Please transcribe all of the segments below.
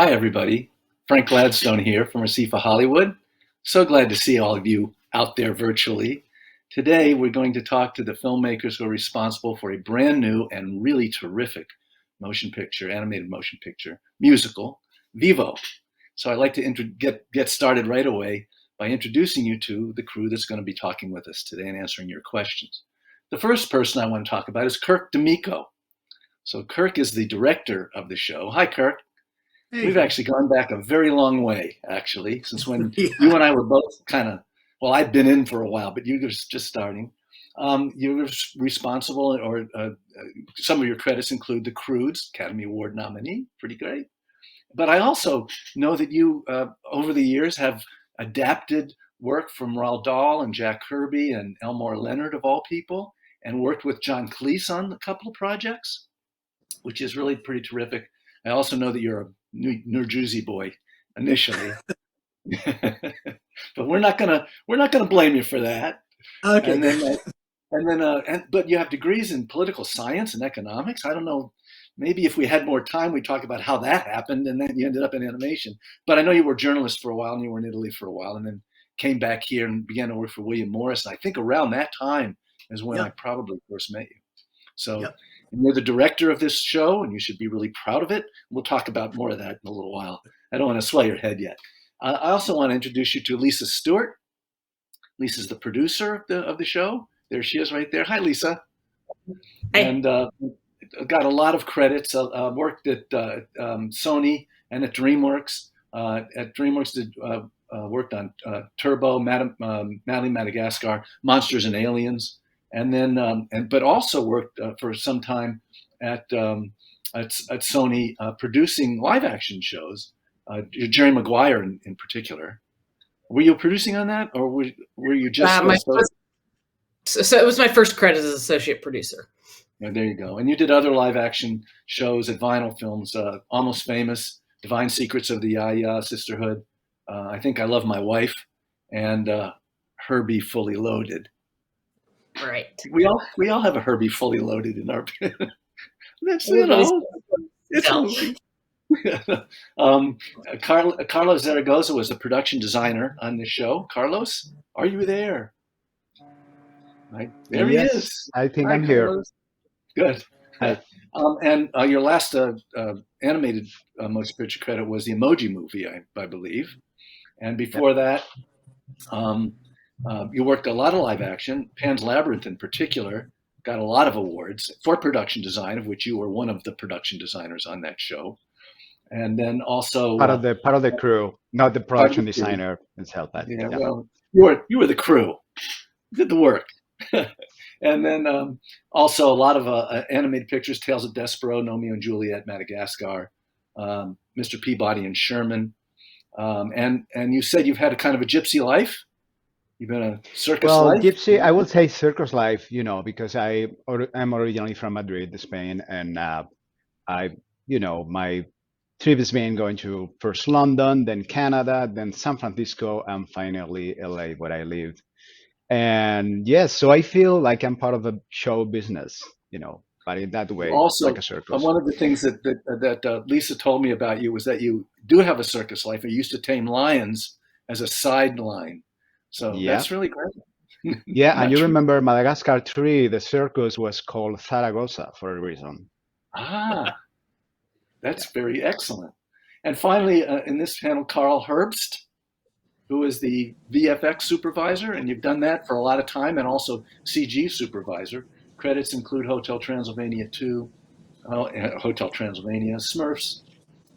Hi, everybody. Frank Gladstone here from ASIFA-Hollywood. So glad to see all of you out there virtually. Today, we're going to talk to the filmmakers who are responsible for a brand new and really terrific motion picture, animated motion picture, musical, VIVO. So I'd like to get started right away by introducing you to the crew that's going to be talking with us today and answering your questions. The first person I want to talk about is Kirk DeMicco. So Kirk is the director of the show. Hi, Kirk. Hey. We've actually gone back a very long way, actually, since when you and I were both well, I'd been in for a while, but you were just starting. You were responsible, or some of your credits include The Croods, Academy Award nominee, pretty great. But I also know that you, over the years, have adapted work from Roald Dahl and Jack Kirby and Elmore Leonard, of all people, and worked with John Cleese on a couple of projects, which is really pretty terrific. I also know that you're a New Jersey boy initially, but we're not gonna blame you for that. Okay. But you have degrees in political science and economics. I don't know. Maybe if we had more time, we'd talk about how that happened, and then you ended up in animation. But I know you were a journalist for a while, and you were in Italy for a while, and then came back here and began to work for William Morris. And I think around that time is when I probably first met you. So. And you're the director of this show, and you should be really proud of it. We'll talk about more of that in a little while. I don't want to swell your head yet. I also want to introduce you to Lisa Stewart. Lisa's the producer of the show. There she is right there. Hi, Lisa. Hi. And got a lot of credits. Worked at Sony and at DreamWorks. At DreamWorks, worked on Turbo, Madame Madagascar, Monsters and Aliens. And then, but also worked for some time at Sony producing live action shows. Jerry Mcguire in particular. Were you producing on that, or were you just? So it was my first credit as associate producer. Yeah, there you go. And you did other live action shows at Vinyl Films, Almost Famous, Divine Secrets of the Yaya Sisterhood. I Think I Love My Wife, and Herbie Fully Loaded. Right. We all have a Herbie Fully Loaded in our. That's it's a movie. Carlos Zaragoza was the production designer on this show. Carlos, are you there? Right there, yes, he is. I think I'm Carlos. Here. Good. Hi. And your last animated motion picture credit was the Emoji Movie, I believe, and before that. You worked a lot of live action. Pan's Labyrinth, in particular, got a lot of awards for production design, of which you were one of the production designers on that show. And then also part of the crew, not the production designer itself. Yeah, well, you were the crew, did the work. And then also a lot of animated pictures: Tales of Despero, Romeo and Juliet, Madagascar, Mr. Peabody and Sherman. And you said you've had a kind of a gypsy life. You've been a circus life? Gypsy, I would say circus life, because I'm originally from Madrid, Spain, and my trip has been going to first London, then Canada, then San Francisco, and finally LA, where I lived. And yes, so I feel like I'm part of the show business, but in that way, also, like a circus. One of the things that Lisa told me about you was that you do have a circus life. You used to tame lions as a sideline. So that's really great. Yeah, and you remember Madagascar 3, the circus was called Zaragoza for a reason. That's very excellent. And finally, in this panel, Karl Herbst, who is the VFX supervisor, and you've done that for a lot of time, and also CG supervisor. Credits include Hotel Transylvania 2, Hotel Transylvania, Smurfs,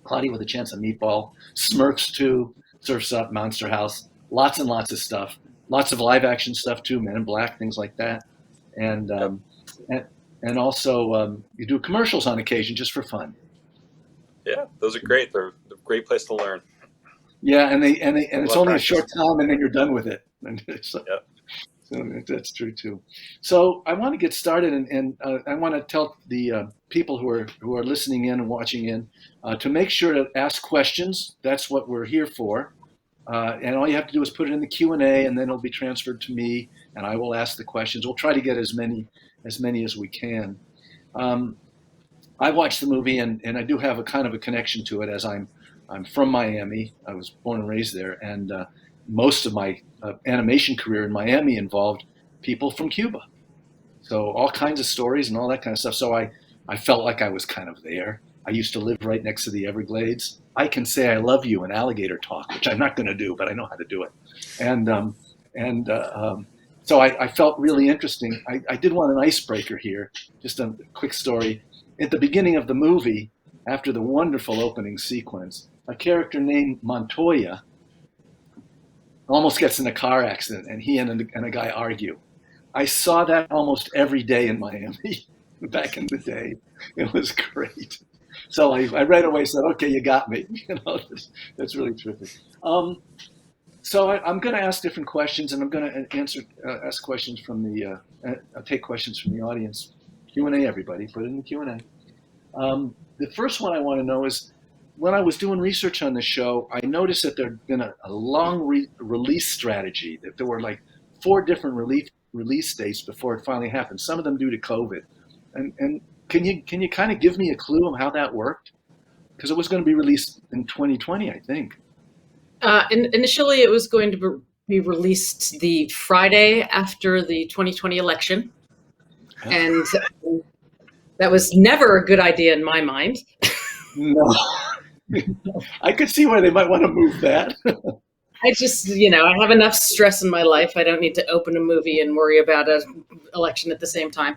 Cloudy with a Chance of Meatball, Smurfs 2, Surf's Up, Monster House. Lots and lots of stuff, lots of live action stuff too, Men in Black, things like that, and also you do commercials on occasion just for fun. Yeah, those are great. They're a great place to learn. Yeah, and it's only a short time, and then you're done with it. So that's true too. So I want to get started, and I want to tell the people who are listening in and watching in to make sure to ask questions. That's what we're here for. And all you have to do is put it in the Q&A, and then it'll be transferred to me, and I will ask the questions. We'll try to get as many as we can. I watched the movie, and I do have a kind of a connection to it, as I'm I'm from Miami. I was born and raised there, and most of my animation career in Miami involved people from Cuba. So all kinds of stories and all that kind of stuff. So I felt like I was kind of there. I used to live right next to the Everglades. I can say I love you in alligator talk, which I'm not going to do, but I know how to do it. So I felt really interesting. I did want an icebreaker here, just a quick story. At the beginning of the movie, after the wonderful opening sequence, a character named Montoya almost gets in a car accident, and he and a guy argue. I saw that almost every day in Miami back in the day. It was great. So I right away said, okay, you got me. That's really terrific. So I'm going to ask different questions, and I'm going to ask questions from I'll take questions from the audience. Q&A, everybody, put it in the Q&A. The first one I want to know is, when I was doing research on this show, I noticed that there'd been a long release strategy, that there were like 4 different release dates before it finally happened, some of them due to COVID. And can you kind of give me a clue on how that worked? Because it was going to be released in 2020, I think. Initially, it was going to be released the Friday after the 2020 election. And that was never a good idea in my mind. No. I could see why they might want to move that. I just, I have enough stress in my life. I don't need to open a movie and worry about an election at the same time.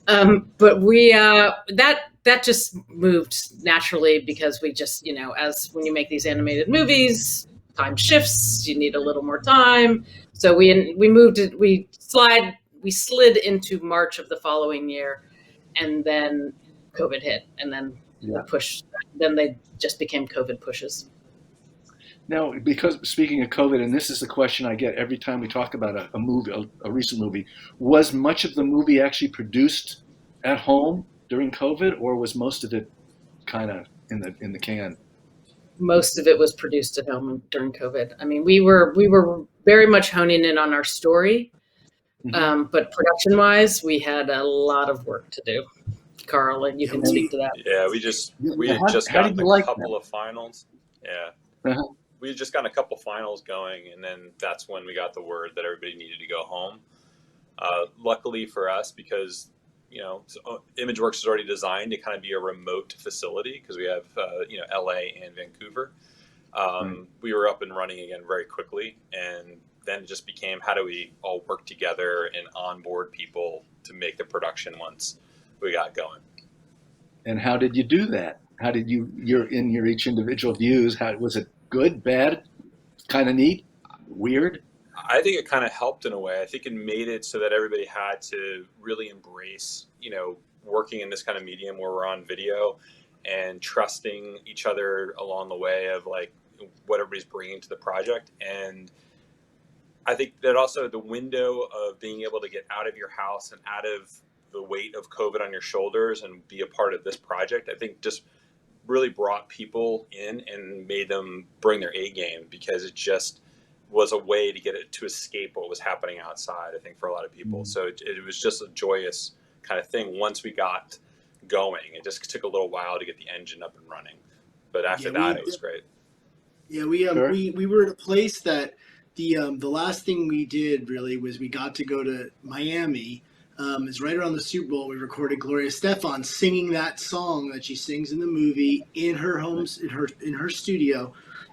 But we that just moved naturally, because we just, as when you make these animated movies, time shifts. You need a little more time. So we moved it. We slid into March of the following year, and then COVID hit, and then the push. Then they just became COVID pushes. Now, because speaking of COVID, and this is the question I get every time we talk about a movie, a recent movie, was much of the movie actually produced at home during COVID, or was most of it kind of in the can? Most of it was produced at home during COVID. I mean, we were very much honing in on our story, but production-wise, we had a lot of work to do. Carl, and you can speak to that. Yeah, we had just gotten a couple of finals. Yeah. We had just gotten a couple finals going, and then that's when we got the word that everybody needed to go home. Luckily for us, because ImageWorks is already designed to kind of be a remote facility, because we have LA and Vancouver. We were up and running again very quickly, and then it just became, how do we all work together and onboard people to make the production once we got going. And how did you do that? How did your each individual views? How was it? Good, bad, kind of neat, weird? I think it kind of helped in a way. I think it made it so that everybody had to really embrace, working in this kind of medium where we're on video, and trusting each other along the way of like what everybody's bringing to the project. And I think that also the window of being able to get out of your house and out of the weight of COVID on your shoulders and be a part of this project, I think just really brought people in and made them bring their A game, because it just was a way to get it to escape what was happening outside, I think, for a lot of people. So it was just a joyous kind of thing once we got going. It just took a little while to get the engine up and running, but after that it was great. Yeah, we were at a place that the last thing we did really was we got to go to Miami. It's right around the Super Bowl. We recorded Gloria Estefan singing that song that she sings in the movie in her homes, in her studio.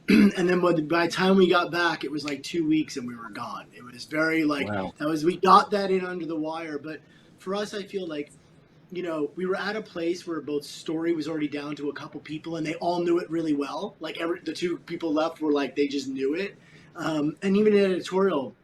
And then by the time we got back, it was like 2 weeks and we were gone. It was very we got that in under the wire. But for us, I feel like, we were at a place where both story was already down to a couple people and they all knew it really well. Like the 2 people left were like, they just knew it. And even in editorial,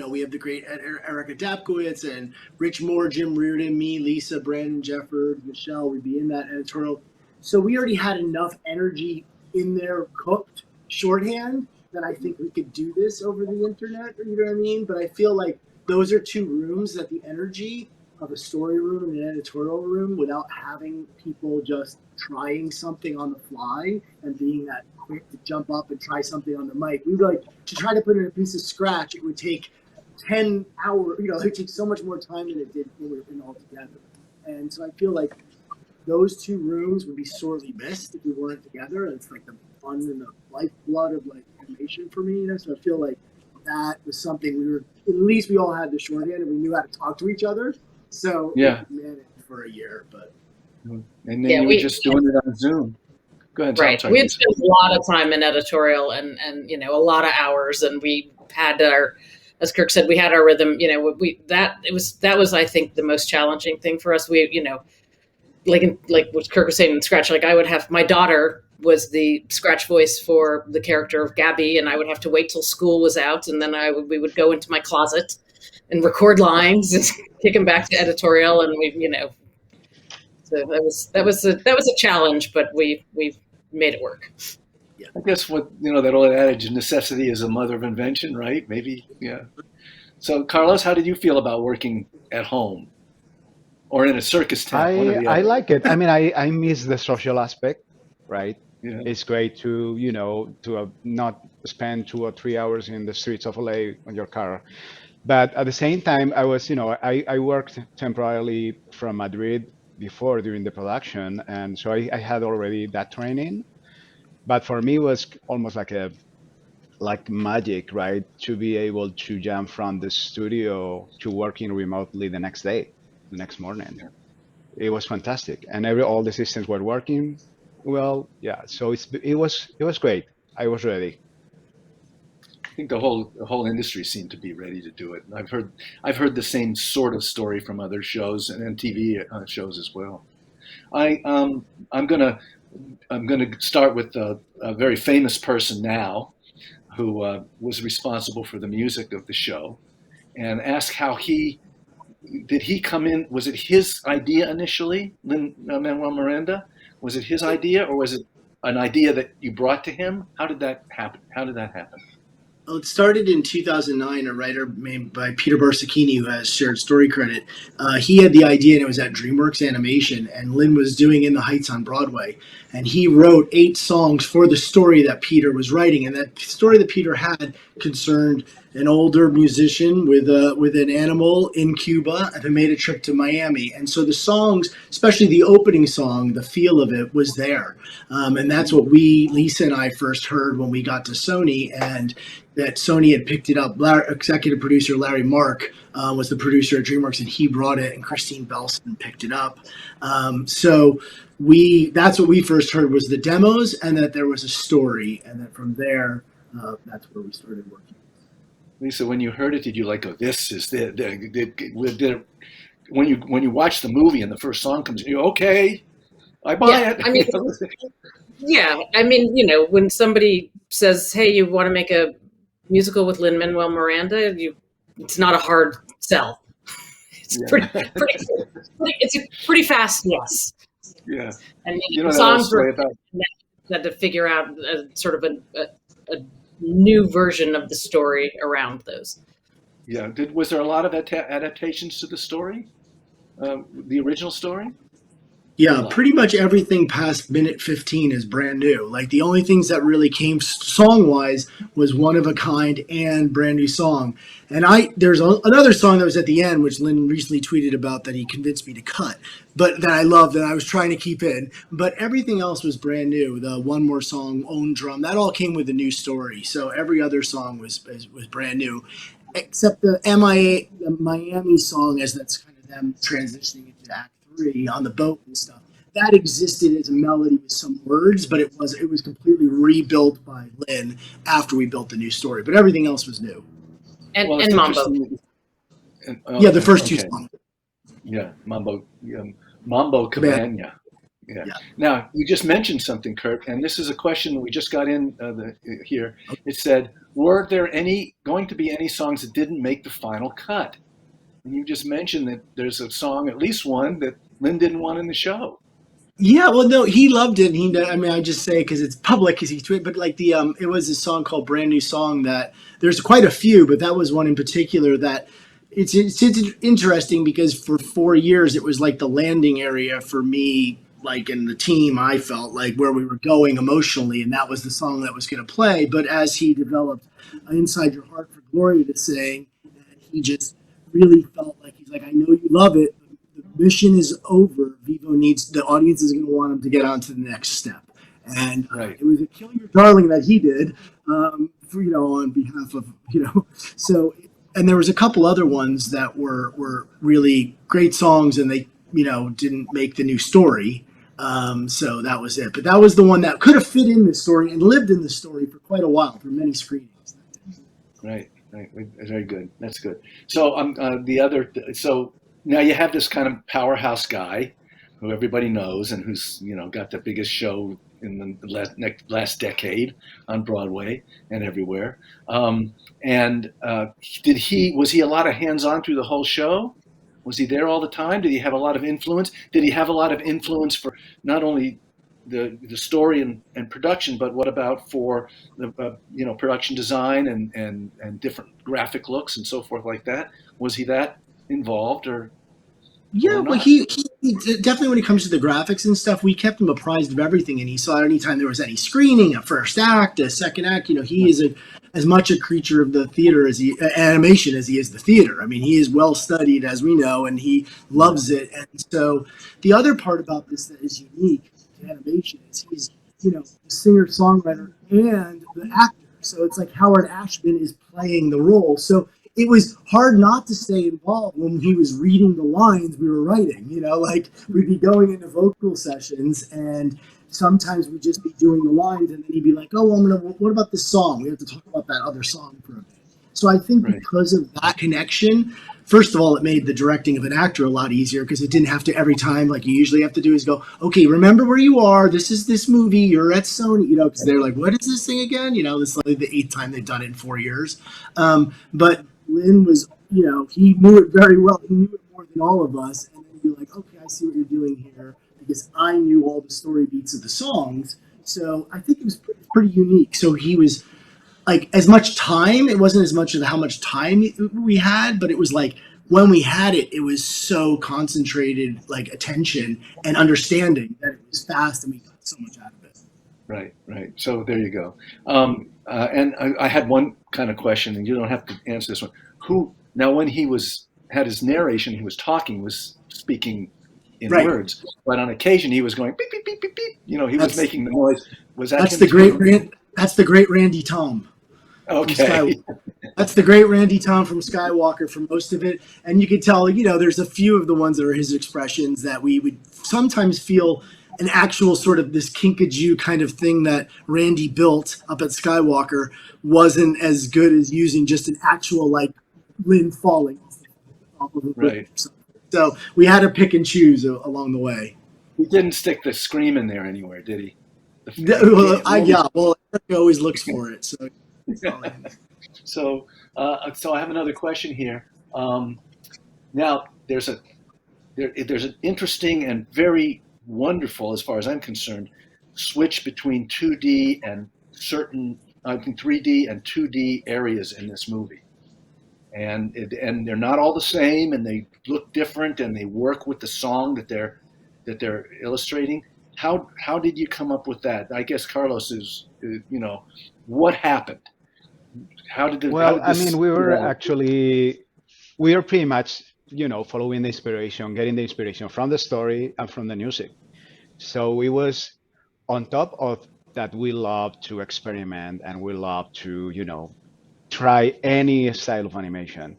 we have the great Erica Dapkowitz and Rich Moore, Jim Reardon, me, Lisa, Brandon, Jefford, Michelle. We'd be in that editorial. So we already had enough energy in there cooked shorthand that I think we could do this over the internet, you know what I mean? But I feel like those are 2 rooms that the energy of a story room and an editorial room, without having people just trying something on the fly and being that quick to jump up and try something on the mic. We would to try to put in a piece of scratch, it would take 10 hours, it would take so much more time than it did when we were in all together. And so I feel like those 2 rooms would be sorely missed if we weren't together. It's like fun and the lifeblood of like animation for me, you know. So I feel like that was something at least we all had the shorthand and we knew how to talk to each other. So yeah, we managed for a year, but. And then you were just doing it on Zoom. Go ahead. Right. We had spent a lot of time in editorial and you know, a lot of hours, and we had our, as Kirk said, we had our rhythm, you know, that was, I think, the most challenging thing for us. We, you know, like what Kirk was saying in Scratch, like I would have, my daughter was the Scratch voice for the character of Gabby, and I would have to wait till school was out, and then we would go into my closet and record lines and kick them back to editorial, and we, you know, so that was a challenge, but we made it work. Yeah. I guess what, you know, that old adage, necessity is a mother of invention, right? Maybe, yeah. So Carlos, how did you feel about working at home or in a circus tent? I like it. I mean, I miss the social aspect, right? Yeah. It's great to, you know, to not spend 2 or 3 hours in the streets of LA on your car. But at the same time, I was, you know, I worked temporarily from Madrid before during the production, and so I had already that training. But for me, it was almost like magic, right? To be able to jump from the studio to working remotely the next day, the next morning. Yeah. It was fantastic, and all the systems were working well. Yeah, so it was great. I was ready. I think the whole industry seemed to be ready to do it. And I've heard the same sort of story from other shows and TV shows as well. I'm gonna start with a very famous person now, who was responsible for the music of the show, and ask how did he come in? Was it his idea initially, Lin-Manuel Miranda? Was it his idea, or was it an idea that you brought to him? How did that happen? Well, it started in 2009. A writer named by Peter Barsacchini, who has shared story credit, he had the idea, and it was at DreamWorks Animation, and Lin was doing In the Heights on Broadway, and he wrote 8 songs for the story that Peter was writing, and that story that Peter had concerned an older musician with an animal in Cuba who made a trip to Miami, and so the songs, especially the opening song, the feel of it was there, and that's what Lisa and I first heard when we got to Sony, and that Sony had picked it up. Executive producer Larry Mark was the producer at DreamWorks, and he brought it, and Christine Belson picked it up. So that's what we first heard was the demos, and that there was a story, and then from there, that's where we started working. Lisa, when you heard it, did you like go, this is when you watch the movie and the first song comes in, you okay, I buy it. I mean, yeah, I mean, you know, when somebody says, hey, you want to make a musical with Lin-Manuel Miranda, it's not a hard sell. It's it's a pretty fast yes. Yeah. And the songs had to figure out sort of a new version of the story around those. Yeah. Was there a lot of adaptations to the story? The original story? Yeah, pretty much everything past minute 15 is brand new. Like the only things that really came song-wise was One of a Kind and Brand New Song. And there's another song that was at the end, which Lin recently tweeted about that he convinced me to cut, but that I loved that I was trying to keep in. But everything else was brand new. The One More Song, Own Drum, that all came with a new story. So every other song was brand new, except the Miami song, as that's kind of them transitioning into Act 3 on the boat and stuff. That existed as a melody with some words, but it was completely rebuilt by Lin after we built the new story. But everything else was new. And Mambo. Yeah, the first 2 songs. Yeah, Mambo Cabana. Yeah. Now, you just mentioned something, Kirk, and this is a question we just got in here. It said, were there going to be any songs that didn't make the final cut? And you just mentioned that there's a song, at least one, that Lin didn't want in the show. Yeah, well, no, he loved it. I just say because it's public, because he tweeted, but like it was a song called Brand New Song that there's quite a few, but that was one in particular that it's interesting because for 4 years it was like the landing area for me, like in the team. I felt like where we were going emotionally, and that was the song that was going to play. But as he developed Inside Your Heart for Gloria to sing, he just really felt like he's like, I know you love it. The mission is over. VIVO the audience is going to want him to get on to the next step. and Right. it was a Kill Your Darling that he did, for, on behalf of, so, and there was a couple other ones that were really great songs, and they, didn't make the new story. So that was it. But that was the one that could have fit in the story and lived in the story for quite a while, for many screenings. Right. Very good. That's good. So so now you have this kind of powerhouse guy who everybody knows and who's, got the biggest show in the last decade on Broadway and everywhere. And was he a lot of hands-on through the whole show? Was he there all the time? Did he have a lot of influence? Did he have a lot of influence for not only the story and production, but what about for the production design and different graphic looks and so forth like that? Was he that involved or? Yeah, well, he definitely, when it comes to the graphics and stuff, we kept him apprised of everything, and he saw anytime there was any screening, a first act, a second act. He is as much a creature of the theater as animation as he is the theater. I mean, he is well studied, as we know, and he loves it. And so, the other part about this that is unique to animation is he's the singer songwriter and the actor. So it's like Howard Ashman is playing the role. So it was hard not to stay involved when he was reading the lines we were writing. Like we'd be going into vocal sessions, and sometimes we'd just be doing the lines, and then he'd be like, "Oh, what about this song? We have to talk about that other song for a bit." So I think because of that connection, first of all, it made the directing of an actor a lot easier, because it didn't have to, every time, like you usually have to do, is go, "Okay, remember where you are. This is this movie. You're at Sony," because they're like, "What is this thing again?" This is like the 8th time they've done it in 4 years. But Lynn was, he knew it very well. He knew it more than all of us. And then he'd be like, "Okay, I see what you're doing here," because I knew all the story beats of the songs. So I think it was pretty unique. So he was like, as much time, it wasn't as much of how much time we had, but it was like, when we had it, it was so concentrated, like attention and understanding, that it was fast, and we got so much out of it. Right. So there you go. And I had one kind of question, and you don't have to answer this one. Now, when he had his narration, he was speaking in words, but on occasion he was going beep, beep, beep, beep, beep. He was making the noise. Was that? That's the great Randy Tom. Okay. That's the great Randy Tom from Skywalker for most of it. And you could tell, there's a few of the ones that are his expressions that we would sometimes feel an actual sort of this kinkajou kind of thing that Randy built up at Skywalker wasn't as good as using just an actual, like, Lynn falling off of a right. So we had to pick and choose along the way. He didn't stick the scream in there anywhere, did he? Well, he always looks for it. So. So I have another question here. Now there's an interesting and very wonderful, as far as I'm concerned, switch between 2D and certain, I think 3D and 2D areas in this movie, and they're not all the same, and they look different, and they work with the song that they're illustrating. How did you come up with that? I guess Carlos is, what happened? We were pretty much, following the inspiration, getting the inspiration from the story and from the music. So it was, on top of that, we love to experiment, and we love to, try any style of animation,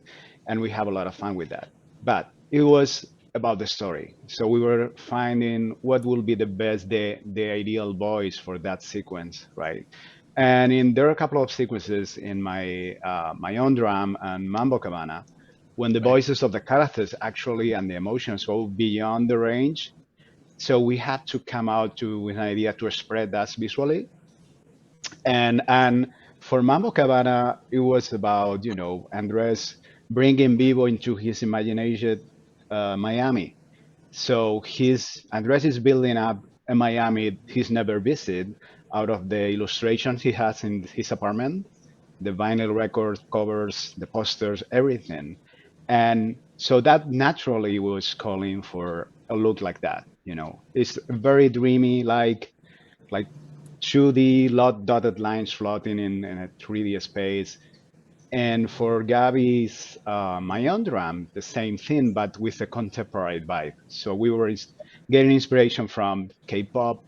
and we have a lot of fun with that. But it was about the story. So we were finding what will be the ideal voice for that sequence, right? And there are a couple of sequences in my own drum and Mambo Cabana, when the voices of the characters actually and the emotions go beyond the range. So we had to come out with an idea to spread that visually. And for Mambo Cabana, it was about, Andres bringing Vivo into his imagination, Miami. So Andres is building up a Miami he's never visited, out of the illustrations he has in his apartment, the vinyl record covers, the posters, everything. And so that naturally was calling for a look like that. It's very dreamy, like 2D dotted lines floating in a 3D space. And for Gabby's My Own Drum, the same thing, but with a contemporary vibe. So we were getting inspiration from K-pop,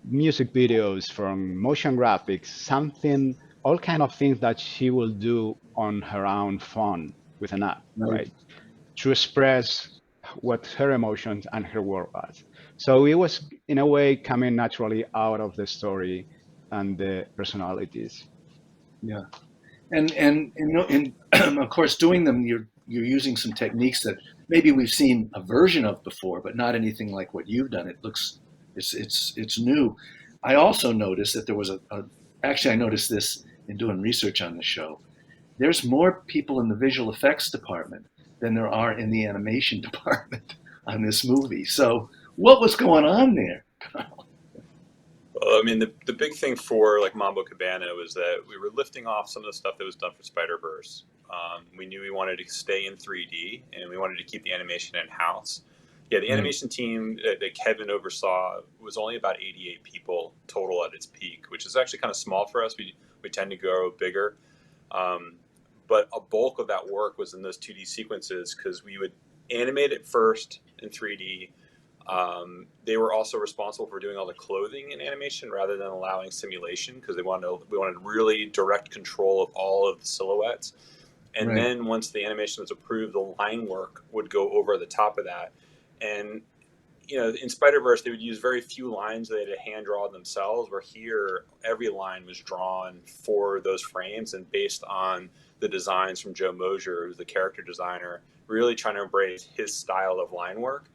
music videos, from motion graphics, something, all kind of things that she will do on her own phone with an app, right? To express what her emotions and her work was. So it was, in a way, coming naturally out of the story and the personalities. Yeah, and of course, doing them, you're using some techniques that maybe we've seen a version of before, but not anything like what you've done. It looks, it's new. I also noticed that there was actually I noticed this in doing research on the show. There's more people in the visual effects department than there are in the animation department on this movie. So what was going on there? Well, I mean, the big thing for like Mambo Cabana was that we were lifting off some of the stuff that was done for Spider-Verse. We knew we wanted to stay in 3D, and we wanted to keep the animation in-house. Yeah, the animation team that Kevin oversaw was only about 88 people total at its peak, which is actually kind of small for us. We tend to grow bigger. But a bulk of that work was in those 2D sequences because we would animate it first in 3D. They were also responsible for doing all the clothing in animation rather than allowing simulation because we wanted really direct control of all of the silhouettes. And then once the animation was approved, the line work would go over the top of that. And in Spider-Verse, they would use very few lines they had to hand draw themselves, where here every line was drawn for those frames and based on the designs from Joe Mosier, who's the character designer, really trying to embrace his style of line work.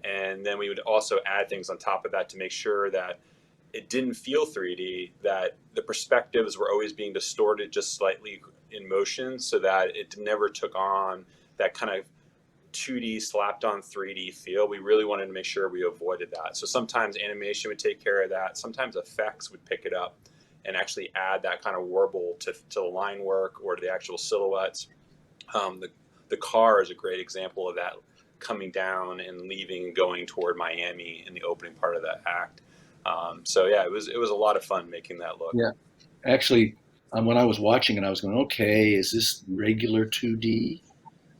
And then we would also add things on top of that to make sure that it didn't feel 3D, that the perspectives were always being distorted just slightly in motion so that it never took on that kind of 2D slapped on 3D feel. We really wanted to make sure we avoided that. So sometimes animation would take care of that. Sometimes effects would pick it up and actually add that kind of warble to the line work or to the actual silhouettes. The car is a great example of that, coming down and leaving, going toward Miami in the opening part of that act. So yeah, it was a lot of fun making that look. Yeah, actually, when I was watching it, I was going, okay, is this regular 2D?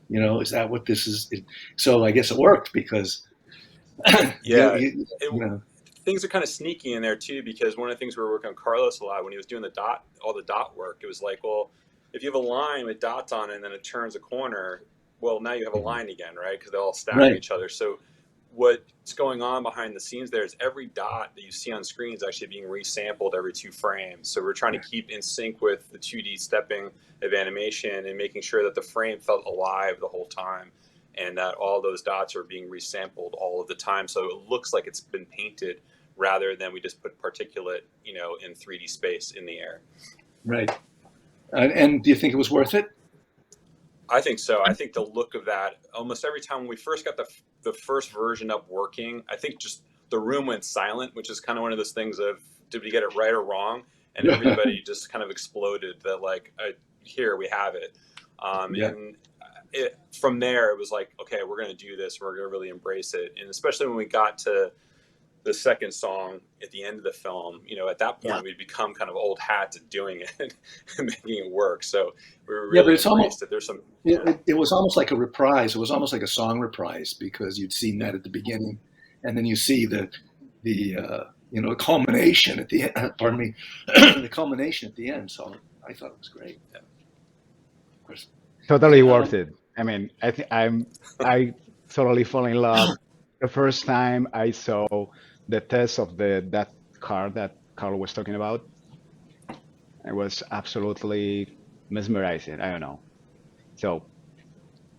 Is that what this is? So I guess it worked because things are kind of sneaky in there too, because one of the things we were working on Carlos a lot when he was doing all the dot work, it was like, well, if you have a line with dots on it and then it turns a corner, well, now you have a line again, right? Because they all stack each other. So what's going on behind the scenes there is every dot that you see on screen is actually being resampled every 2 frames. So we're trying to keep in sync with the 2D stepping of animation and making sure that the frame felt alive the whole time and that all those dots are being resampled all of the time. So it looks like it's been painted rather than we just put particulate, in 3D space in the air. Right. And do you think it was worth it? I think so. I think the look of that, almost every time when we first got the first version up working, I think just the room went silent, which is kind of one of those things of, did we get it right or wrong? And everybody just kind of exploded that, like, here we have it. And from there, it was like, okay, we're going to do this. We're going to really embrace it. And especially when we got to the second song at the end of the film, at that point we'd become kind of old hats at doing it and making it work. So we were really embraced it. There's some. It was almost like a reprise. It was almost like a song reprise because you'd seen that at the beginning, and then you see the culmination at the end. Pardon me, the culmination at the end. So I thought it was great. Yeah. Of course. Totally worth it. I mean, I totally fall in love. The first time I saw the test of that car that Carl was talking about, it was absolutely mesmerizing. I don't know. So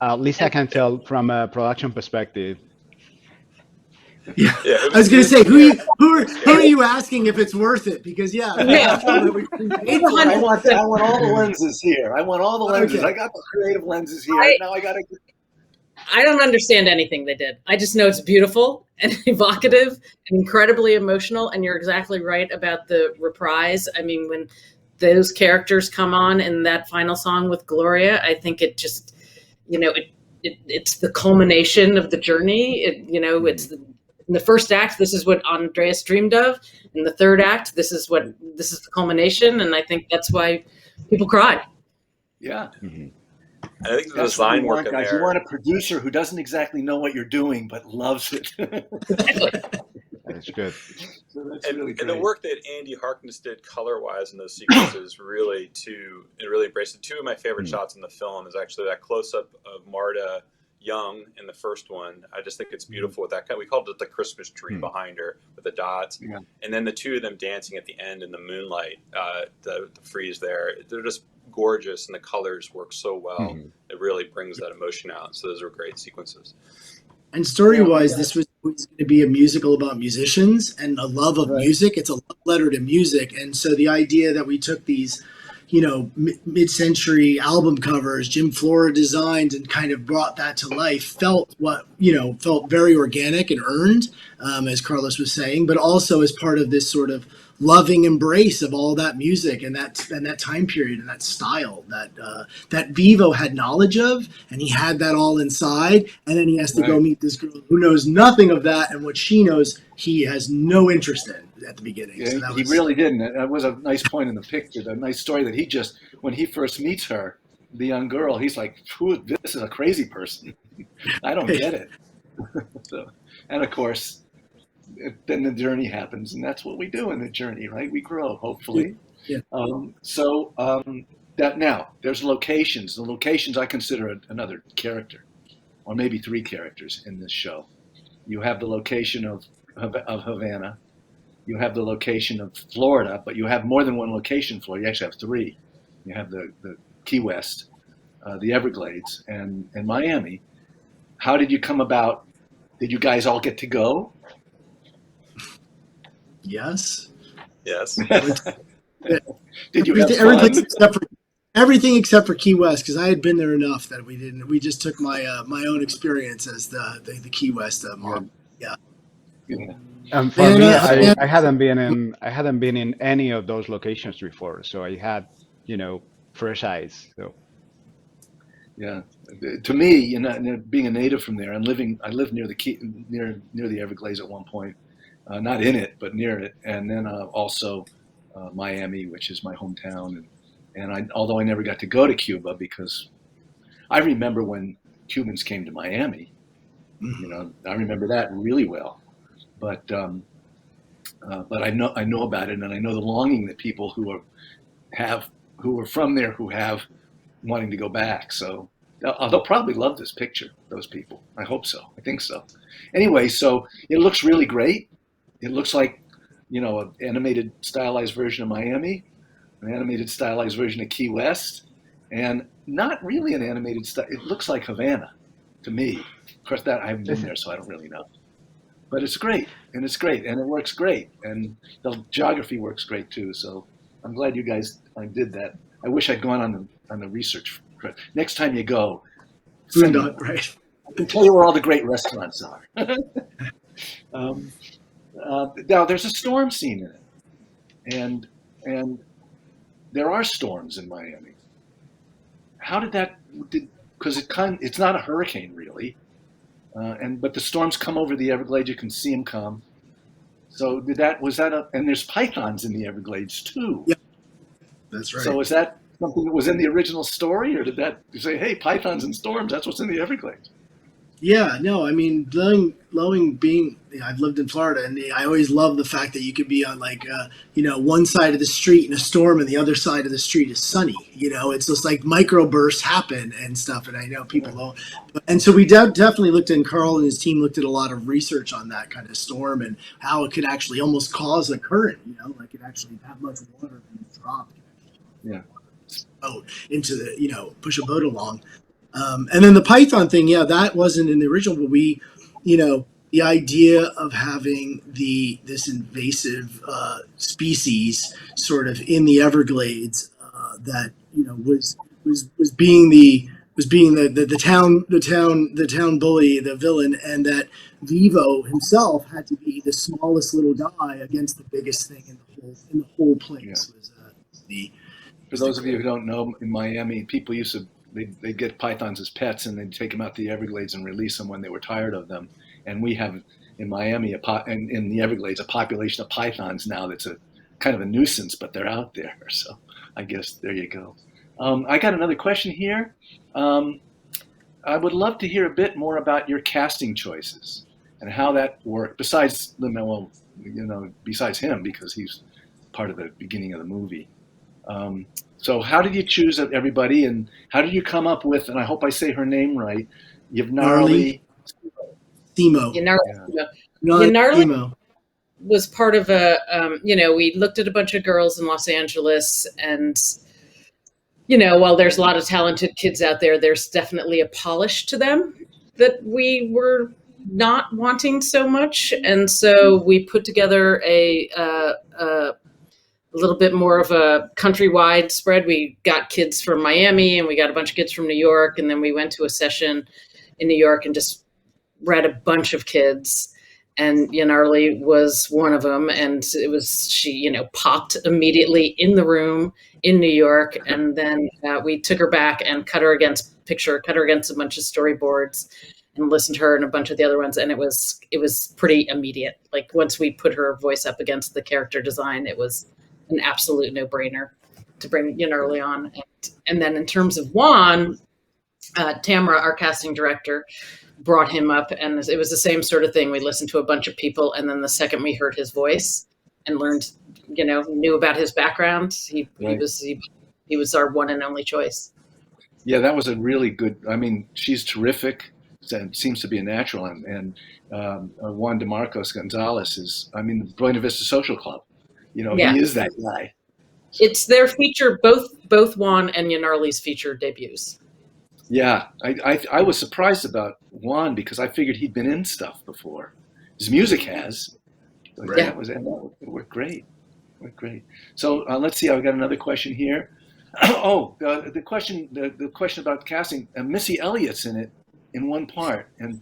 at least I can tell from a production perspective. Yeah, I was going to say, who are you asking if it's worth it? Because I want all the lenses here. I want all the lenses. Okay. I got the creative lenses here. Now I got to. I don't understand anything they did. I just know it's beautiful and evocative and incredibly emotional. And you're exactly right about the reprise. I mean, when those characters come on in that final song with Gloria, I think it just, it's the culmination of the journey. It's in the first act, this is what Andreas dreamed of. In the third act, this is the culmination. And I think that's why people cry. Yeah. Mm-hmm. I think the design work in there. You want a producer who doesn't exactly know what you're doing, but loves it. It's good. So that's and, really great. and the work that Andy Harkness did color-wise in those sequences really embraced it. Two of my favorite shots in the film is actually that close-up of Marta Young in the first one. I just think it's beautiful with that. We called it the Christmas tree behind her with the dots, and then the two of them dancing at the end in the moonlight. The freeze there, they're just gorgeous, and the colors work so well. It really brings that emotion out. So those are great sequences. And story-wise, this was going to be a musical about musicians and a love of music. It's a love letter to music. And so the idea that we took these, mid-century album covers Jim Flora designed and kind of brought that to life felt very organic and earned, as Carlos was saying, but also as part of this sort of loving embrace of all that music and that time period and that style that Vivo had knowledge of, and he had that all inside, and then he has to go meet this girl who knows nothing of that, and what she knows he has no interest in at the beginning. Yeah, so he really didn't. That was a nice point in the picture. The nice story that when he first meets her, the young girl, he's like, this is a crazy person. I don't get it. So, and of course, then the journey happens, and that's what we do in the journey, right? We grow, hopefully. Yeah. That now there's locations. The locations I consider another character, or maybe three characters in this show. You have the location of Havana. You have the location of Florida, but you have more than one location in Florida. You actually have three. You have the Key West, the Everglades, and Miami. How did you come about? Did you guys all get to go? Yes. Did you have fun? Everything except for Key West, because I had been there enough that we didn't. We just took my own experience as the Key West mob. Yeah. For me, I hadn't been in any of those locations before, so I had fresh eyes. So. Yeah, to me, being a native from there, I lived near the Everglades at one point, not in it, but near it, and then also Miami, which is my hometown, and although I never got to go to Cuba because I remember when Cubans came to Miami, I remember that really well, but I know about it, and I know the longing that people who are from there who have wanting to go back. So they'll probably love this picture, those people. I hope so. I think so. Anyway, so it looks really great. It looks like, an animated stylized version of Miami, an animated stylized version of Key West, and not really an animated style. It looks like Havana to me. Of course, that I haven't been there, so I don't really know. But it's great, and it works great, and the geography works great too. So I'm glad you guys did that. I wish I'd gone on the research. Next time you go, right. I can tell you where all the great restaurants are. Now there's a storm scene in it, and there are storms in Miami. How did that? Because it's not a hurricane really, but the storms come over the Everglades. You can see them come. So and there's pythons in the Everglades too. Yeah, that's right. So is that something that was in the original story, or did that say, hey, pythons and storms, that's what's in the Everglades? Yeah, no, I mean, I've lived in Florida, and I always love the fact that you could be on one side of the street in a storm and the other side of the street is sunny. It's just like microbursts happen and stuff. And I know people don't. And so we definitely looked in, Carl and his team looked at a lot of research on that kind of storm and how it could actually almost cause a current, like it actually that much water being dropped. Yeah. Boat into the, push a boat along. And then the python thing, that wasn't in the original, but we, the idea of having this invasive species sort of in the Everglades that was being the town bully, the villain, and that Vivo himself had to be the smallest little guy against the biggest thing in the whole place. Yeah. For those of you who don't know, in Miami, people used to they'd get pythons as pets, and they'd take them out to the Everglades and release them when they were tired of them. And we have in Miami, in the Everglades, a population of pythons now that's a kind of a nuisance, but they're out there. So I guess there you go. I got another question here. I would love to hear a bit more about your casting choices and how that worked. Besides, besides him, because he's part of the beginning of the movie. So how did you choose everybody, and how did you come up with, and I hope I say her name right, Yvnarli Themo. Yvnarli was part of we looked at a bunch of girls in Los Angeles, and while there's a lot of talented kids out there, there's definitely a polish to them that we were not wanting so much. And so we put together a little bit more of a countrywide spread. We got kids from Miami, and we got a bunch of kids from New York. And then we went to a session in New York and just read a bunch of kids. And Yvnarli was one of them. And she popped immediately in the room in New York. And then we took her back and cut her against a bunch of storyboards and listened to her and a bunch of the other ones. And it was pretty immediate. Like, once we put her voice up against the character design, it was an absolute no-brainer to bring Yvnarli on. And then in terms of Juan, Tamara, our casting director, brought him up, and it was the same sort of thing. We listened to a bunch of people, and then the second we heard his voice and learned, knew about his background, he was our one and only choice. Yeah, that was a really good. I mean, she's terrific. And seems to be a natural, and Juan DeMarcos Gonzalez is, Buena Vista Social Club. He is that guy. It's their feature, both Juan and Yvnarli's feature debuts. Yeah, I was surprised about Juan because I figured he'd been in stuff before. His music has. Right. Yeah, it worked great. So let's see. I've got another question here. The question about casting. Missy Elliott's in it in one part, and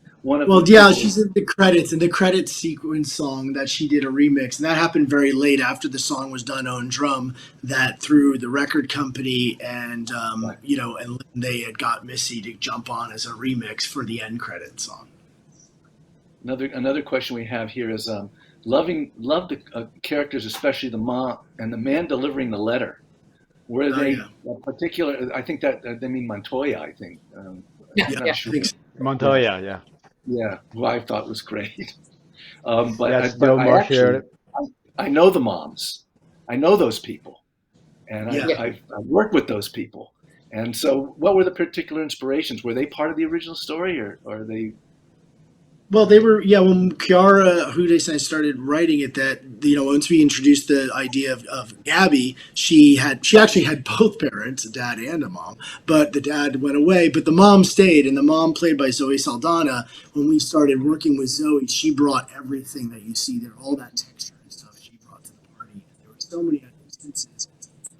she's in the credits, and the credits sequence song that she did a remix, and that happened very late after the song was done on drum, that through the record company and and they had got Missy to jump on as a remix for the end credit song. Another question we have here is love the characters, especially the mom and the man delivering the letter. Were they particular? I think that they mean Montoya, I think. Sure. Montoya, yeah. Yeah, who I thought was great. I know the moms. I know those people. And I've worked with those people. And so what were the particular inspirations? Were they part of the original story, or are they? Well, they were, when Chiara Hudes and I started writing it, that, once we introduced the idea of Gabby, she actually had both parents, a dad and a mom, but the dad went away, but the mom stayed, and the mom, played by Zoe Saldana, when we started working with Zoe, she brought everything that you see there, all that texture and stuff she brought to the party. There were so many instances,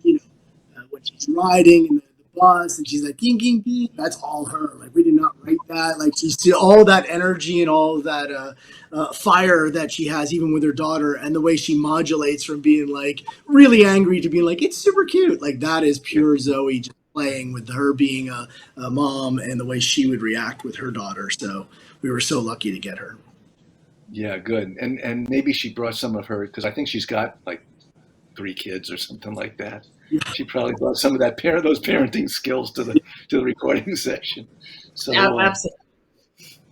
when she's riding and the bus and she's like, ging, ging, ging. That's all her. Like, we did not write that. Like, she's all that energy and all that fire that she has, even with her daughter, and the way she modulates from being like really angry to being like, it's super cute. Like, that is pure Zoe just playing with her being a mom and the way she would react with her daughter. So we were so lucky to get her. Yeah, good. And maybe she brought some of her, because I think she's got like 3 kids or something like that. She probably brought some of those parenting skills to the recording session. So absolutely.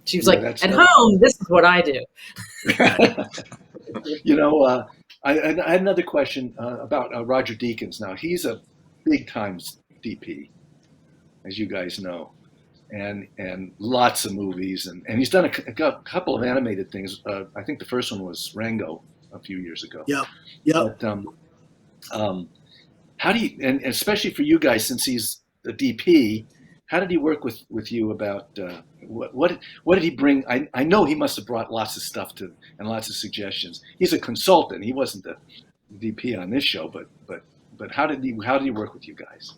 She was like, at home, this is what I do. I had another question about Roger Deakins. Now, he's a big time DP, as you guys know, and lots of movies, and he's done a couple of animated things. I think the first one was Rango a few years ago. Yeah. But, how do you, and especially for you guys, since he's a DP, how did he work with you about what did he bring? I know he must have brought lots of stuff and lots of suggestions. He's a consultant. He wasn't the DP on this show, but how did he work with you guys?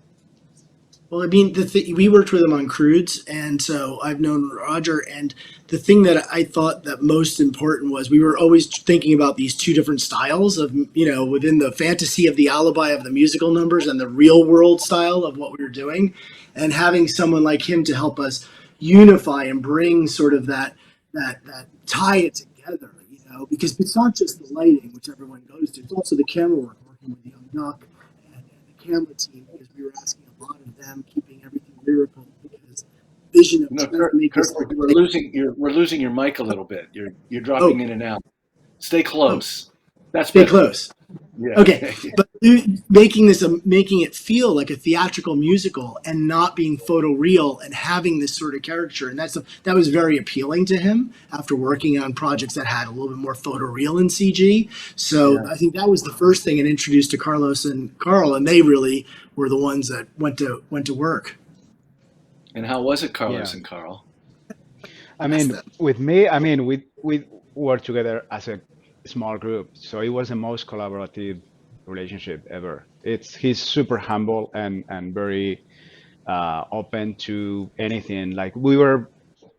Well, I mean, we worked with him on Croods, and so I've known Roger. And the thing that I thought that most important was we were always thinking about these 2 different styles of, within the fantasy of the alibi of the musical numbers and the real world style of what we were doing, and having someone like him to help us unify and bring sort of that tie it together, because it's not just the lighting, which everyone goes to, it's also the camera work, working with Young Duck and the camera team, because we were asking a lot of them, keeping everything lyrical, because vision of Kirk, we're losing your mic a little bit. You're dropping in and out. Stay close. That's stay close. Yeah. Okay, but making it feel like a theatrical musical and not being photoreal and having this sort of caricature, and that was very appealing to him after working on projects that had a little bit more photoreal in CG. So I think that was the first thing it introduced to Carlos and Karl, and they really were the ones that went to work. And how was it, Carlos and Karl? I mean, with me, I mean, we worked together as a small group, so it was the most collaborative relationship ever. He's super humble and very open to anything. Like, we were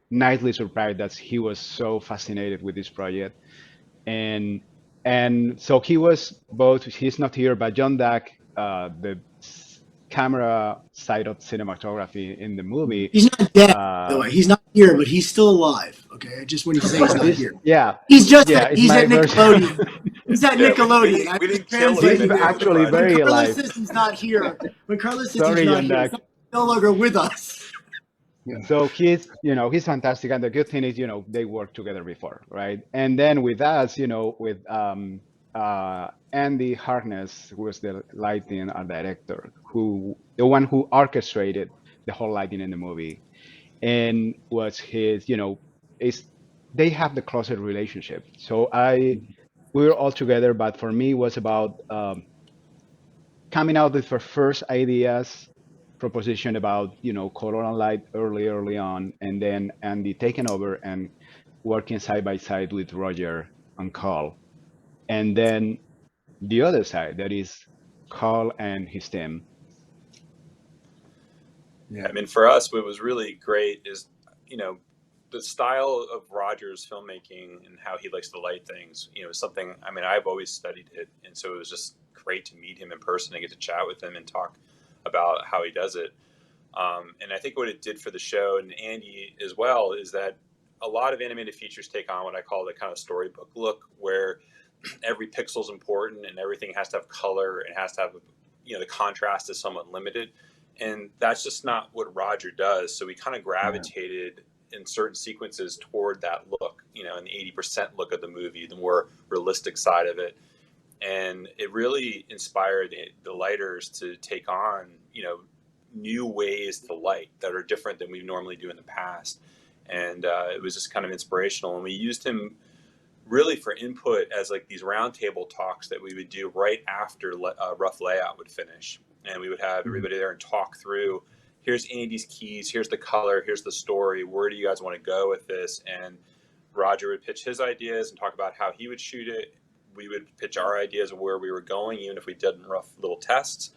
nicely surprised that he was so fascinated with this project, and so he was both. He's not here, but John Dack, the camera side of cinematography in the movie. He's not dead, by the way. He's not here, but he's still alive. Okay, I just want to say he's not here. Yeah, he's at Nickelodeon. He's at Nickelodeon. We didn't kill him. He's actually very alive. Carlos says he's not here. When Carlos says he's not here, he's no longer with us. Yeah. So he's fantastic, and the good thing is, they worked together before, right? And then with us, with Andy Harkness, who was the lighting art director, the one who orchestrated the whole lighting in the movie, and was his, they have the closer relationship. So we were all together, but for me, it was about coming out with our first ideas, proposition about, color and light early on, and then Andy taking over and working side by side with Roger and Karl. And then the other side, that is Karl and his team. Yeah, I mean, for us, what was really great is, the style of Roger's filmmaking and how he likes to light things, something, I mean, I've always studied it. And so it was just great to meet him in person and get to chat with him and talk about how he does it. And I think what it did for the show, and Andy as well, is that a lot of animated features take on what I call the kind of storybook look, where every pixel is important and everything has to have color and has to have, the contrast is somewhat limited. And that's just not what Roger does. So we kind of gravitated in certain sequences toward that look, in the 80% look of the movie, the more realistic side of it. And it really inspired the lighters to take on, new ways to light that are different than we normally do in the past. And it was just kind of inspirational. And we used him really for input as like these roundtable talks that we would do right after rough layout would finish. And we would have everybody there and talk through, here's Andy's keys, here's the color, here's the story, where do you guys want to go with this? And Roger would pitch his ideas and talk about how he would shoot it. We would pitch our ideas of where we were going, even if we did rough little tests.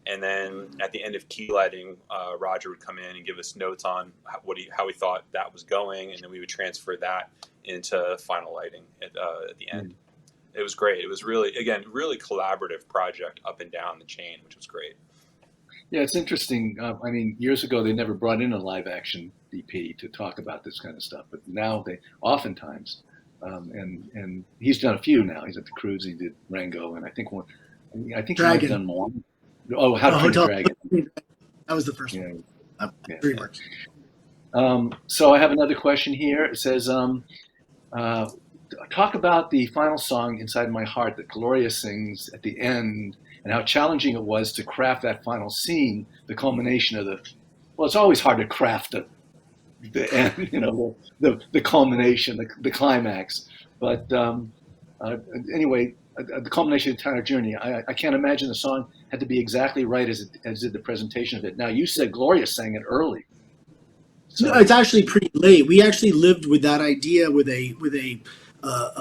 And then at the end of key lighting, Roger would come in and give us notes on how he thought that was going. And then we would transfer that into final lighting at the end. It was great. It was really collaborative project up and down the chain, which was great. Yeah, it's interesting. I mean, years ago, they never brought in a live action DP to talk about this kind of stuff. But now they oftentimes, and he's done a few now. He's at the Cruise, he did Rango, and I think he might have done more. Oh, How to Train a Dragon. That was the first one. DreamWorks. So I have another question here. It says, talk about the final song, Inside My Heart, that Gloria sings at the end, and how challenging it was to craft that final scene, the culmination of well, it's always hard to craft the end, the culmination, the climax. But anyway, the culmination of the entire journey. I can't imagine the song had to be exactly right as did the presentation of it. Now, you said Gloria sang it early. So. No, it's actually pretty late. We actually lived with that idea with a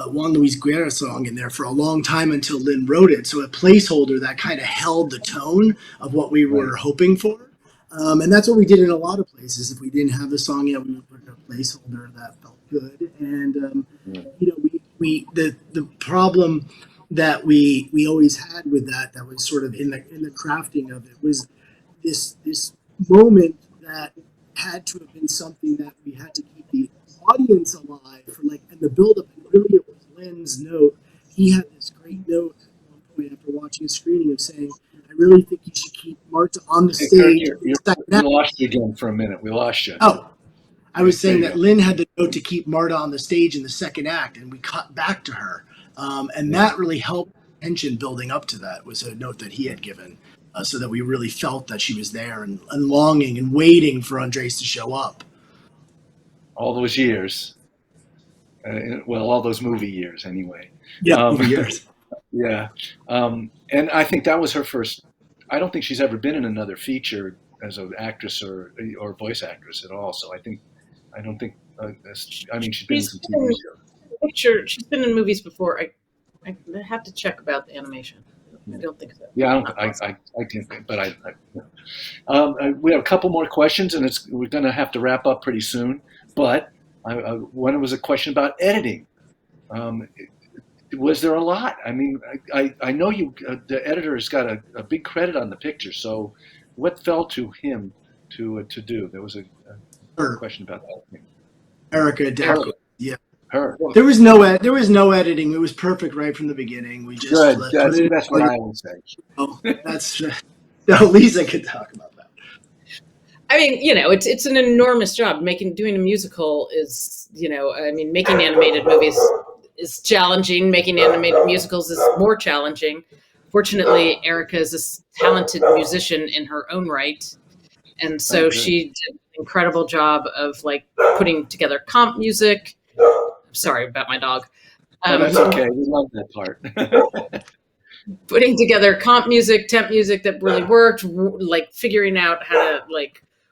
Juan Luis Guerra song in there for a long time until Lynn wrote it. So a placeholder that kind of held the tone of what we were hoping for. And that's what we did in a lot of places. If we didn't have the song yet, we would put in a placeholder that felt good. And the problem that we always had with that was sort of in the crafting of it was this moment that had to have been something that we had to keep the audience alive for, and the build-up. And really, it was Lynn's note. He had this great note at one point after watching a screening of saying, "I really think you should keep Marta on the stage." We lost you again for a minute. We lost you. Oh, I was saying that Lynn had the note to keep Marta on the stage in the second act, and we cut back to her And that really helped tension building up to that, was a note that he had given, so that we really felt that she was there and longing and waiting for Andres to show up. All those years. Well, all those movie years anyway. Yeah, movie years. Yeah. And I think that was her first. I don't think she's ever been in another feature as an actress or voice actress at all. So I don't think. I mean, she's been in some TV shows. Sure, she's been in movies before. I have to check about the animation. I don't think so. Yeah, I can't, but we have a couple more questions, and we're going to have to wrap up pretty soon. But one was a question about editing. Was there a lot? I mean, I know the editor has got a big credit on the picture. So, what fell to him to do? There was a question about that. Erica Deakins. Yeah. Her. There was no editing. It was perfect right from the beginning. We just good. That's what I would say. Oh, that's Lisa could talk about that. I mean, it's an enormous job. Doing a musical is, making animated movies is challenging. Making animated musicals is more challenging. Fortunately, Erica is a talented musician in her own right, and so she did an incredible job of putting together comp music. Sorry about my dog. That's okay. We love that part. Putting together comp music, temp music that really worked, figuring out how to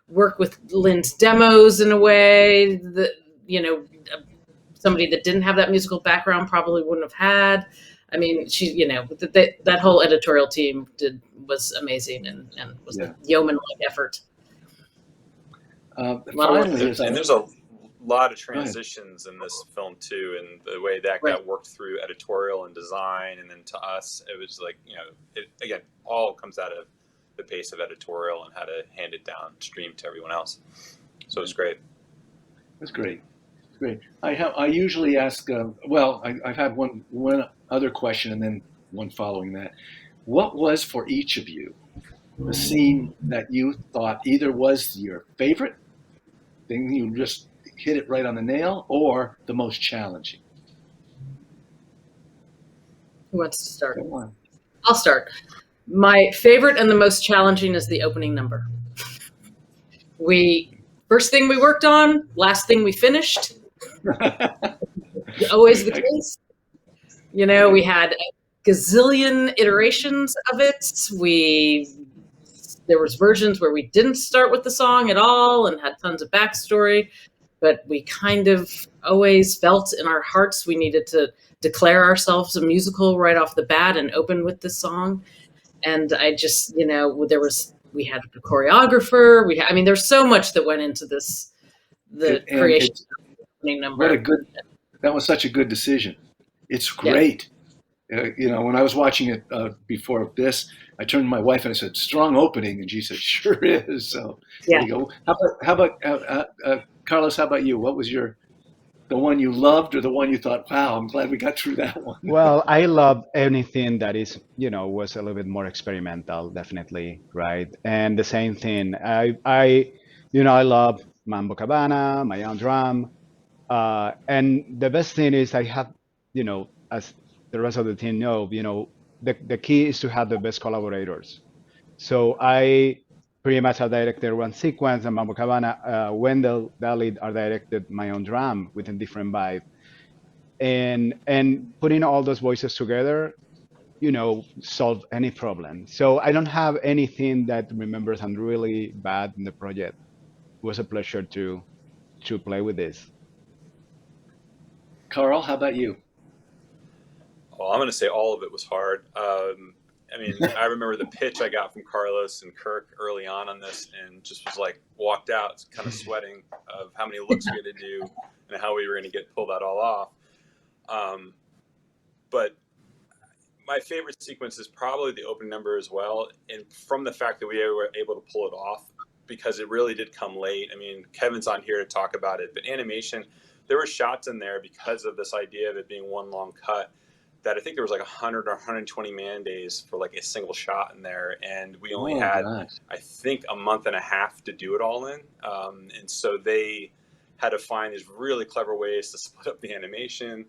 work with Lynn's demos in a way that, somebody that didn't have that musical background probably wouldn't have had. I mean, she, that whole editorial team was amazing and was a yeoman-like effort. And there's a lot of transitions in this film too, and the way that got worked through editorial and design, and then to us, it was it again all comes out of the pace of editorial and how to hand it downstream to everyone else. So it's great. That's great. It's great. I usually ask. I've had one other question and then one following that. What was for each of you the scene that you thought either was your favorite thing, you just hit it right on the nail, or the most challenging? Who wants to start? I'll start. My favorite and the most challenging is the opening number. First thing we worked on, last thing we finished. Always the case. We had a gazillion iterations of it. There was versions where we didn't start with the song at all and had tons of backstory, but we kind of always felt in our hearts we needed to declare ourselves a musical right off the bat and open with this song. And I just, we had a choreographer. There's so much that went into this, creation of the opening number. That was such a good decision. It's great. Yeah. When I was watching it before this, I turned to my wife and I said, "Strong opening," and she said, "Sure is." So there you go. How about Carlos? How about you? What was the one you loved, or the one you thought, "Wow, I'm glad we got through that one"? Well, I love anything that is, was a little bit more experimental, definitely, right? And the same thing. I love Mambo Cabana, my own drum, and the best thing is I have, as the rest of the team know, the key is to have the best collaborators. So I pretty much have directed one sequence, and Mambo Cabana, Wendell, Dalit are directed my own drum with a different vibe. And putting all those voices together, solve any problem. So I don't have anything that remembers I'm really bad in the project. It was a pleasure to play with this. Karl, how about you? Well, I'm going to say all of it was hard. I remember the pitch I got from Carlos and Kirk early on this, and just was walked out kind of sweating of how many looks we had to do and how we were going to pull that all off. But my favorite sequence is probably the opening number as well. And from the fact that we were able to pull it off, because it really did come late. Kevin's on here to talk about it, but animation, there were shots in there because of this idea of it being one long cut, that I think there was 100 or 120 man days for a single shot in there. And we only had, I think, a month and a half to do it all in. And so they had to find these really clever ways to split up the animation.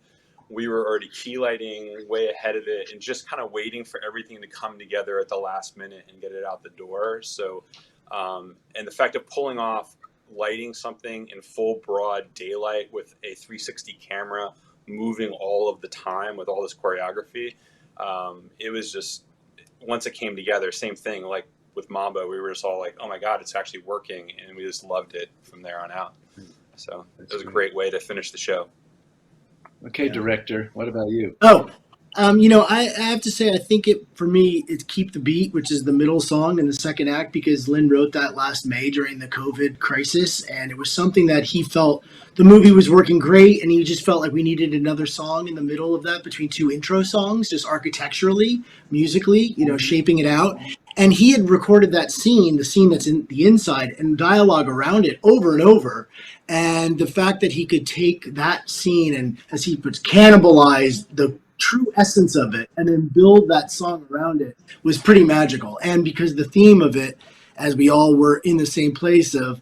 we were already key lighting way ahead of it and just kind of waiting for everything to come together at the last minute and get it out the door. So, and the fact of pulling off lighting something in full broad daylight with a 360 camera moving all of the time with all this choreography, it was just, once it came together, same thing, like with Mambo, we were just all like, oh my God, it's actually working. And we just loved it from there on out. So it was a great way to finish the show. Okay, director, what about you? Oh, I have to say, I think for me, it's Keep the Beat, which is the middle song in the second act, because Lynn wrote that last May during the COVID crisis. And it was something that he felt the movie was working great. And he just felt like we needed another song in the middle of that between two intro songs, just architecturally, musically, shaping it out. And he had recorded that scene, the scene that's in the inside, and dialogue around it over and over. And the fact that he could take that scene and, as he puts, cannibalize the true essence of it and then build that song around it was pretty magical. And because the theme of it, as we all were in the same place of,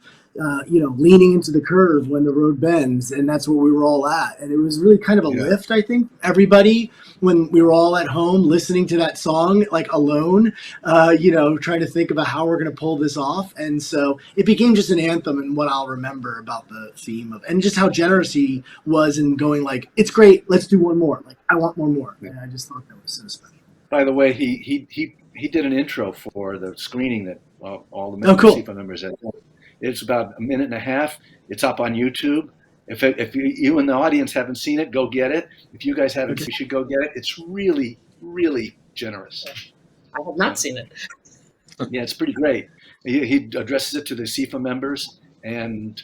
leaning into the curve when the road bends, and that's where we were all at. And it was really kind of a lift, I think, everybody, when we were all at home listening to that song, like alone, trying to think about how we're going to pull this off. And so it became just an anthem and what I'll remember about the theme of, and just how generous he was in going like, it's great, let's do one more. Like, I want one more. And I just thought that was so special. By the way, he did an intro for the screening that all the members, ASIFA members had. It's about a minute and a half. It's up on YouTube. If you in the audience haven't seen it, go get it. If you guys haven't, you should go get it. It's really, really generous. I have not seen it. Yeah, it's pretty great. He addresses it to the ASIFA members, and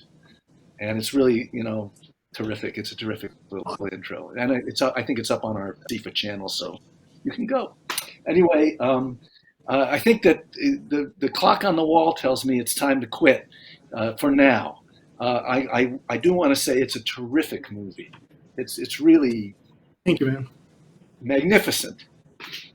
it's really, terrific. It's a terrific little intro, and I think it's up on our ASIFA channel, so you can go. Anyway, I think that the clock on the wall tells me it's time to quit for now. I do want to say it's a terrific movie. It's really, thank you, man, magnificent.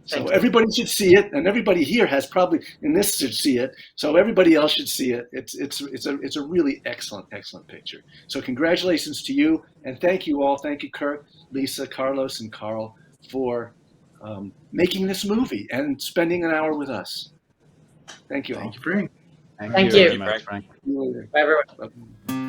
So everybody should see it, and everybody here has probably, and this should see it. So everybody else should see it. It's a really excellent picture. So congratulations to you, and thank you all. Thank you, Kirk, Lisa, Carlos, and Karl, for making this movie and spending an hour with us. Thank you all. Thank you, Frank. Thank you. Very much, Frank. See you later. Bye, everyone. Bye.